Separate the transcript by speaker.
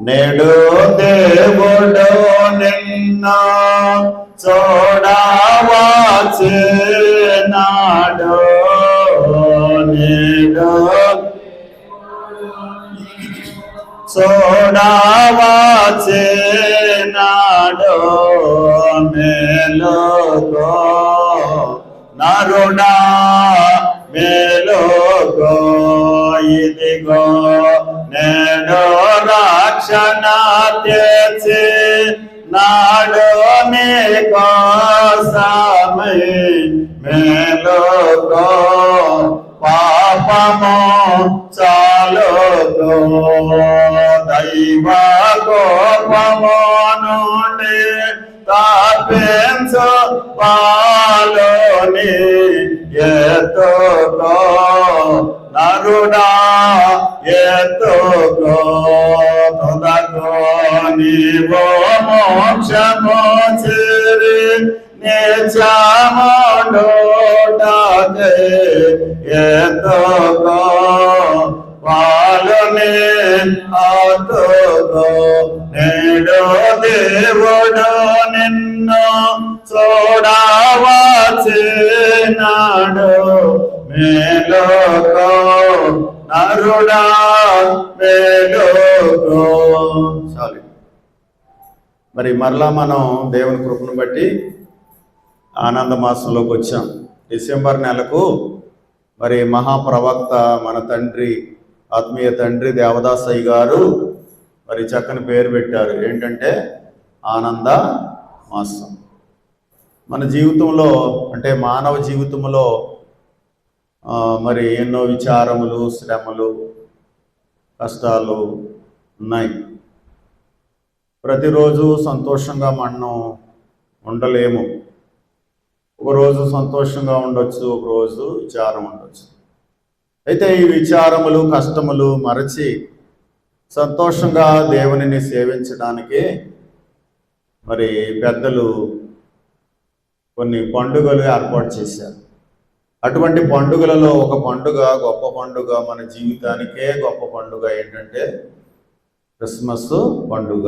Speaker 1: నేడు దేవుడు నిన్ను చూడవచ్చినాడు. నేడు చూడవచ్చినాడు. మేలుకో నరుడా మేలుకో, ఇదిగో నేడు రక్షణ తెచ్చి నాడు నీకోసమై. మేలుకో పాపము చాలుకో, దైవ కోపము నుండి తప్పించు పాలుని ఎత్తుకో నరుడా ఎత్తుకో. తుదకో నీవో మోక్షము చేరి నిత్యముండుటకై ఎత్తుకో పాలుని అత్తుకో. నేడు దేవుడు నిన్ను చూడవచ్చినాడు. మేలుకో నరుడా మేలుకో. చాలు. మరి మరలా మనం దేవుని కృపను బట్టి ఆనంద మాసంలోకి వచ్చాం. డిసెంబర్ నెలకు మరి మహాప్రవక్త మన తండ్రి, ఆత్మీయ తండ్రి దేవదాసయ్య గారు మరి చక్కని పేరు పెట్టారు. ఏంటంటే ఆనంద మాసం. మన జీవితంలో అంటే మానవ జీవితంలో మరి ఎన్నో విచారములు, శ్రమలు, కష్టాలు ఉన్నాయి. ప్రతిరోజు సంతోషంగా మనం ఉండలేము. ఒకరోజు సంతోషంగా ఉండొచ్చు, ఒకరోజు విచారం ఉండొచ్చు. అయితే ఈ విచారములు, కష్టములు మరచి సంతోషంగా దేవునిని సేవించడానికి మరి పెద్దలు కొన్ని పండుగలు ఏర్పాటు చేశారు. అటువంటి పండుగలలో ఒక పండుగ, గొప్ప పండుగ, మన జీవితానికే గొప్ప పండుగ ఏంటంటే క్రిస్మస్ పండుగ.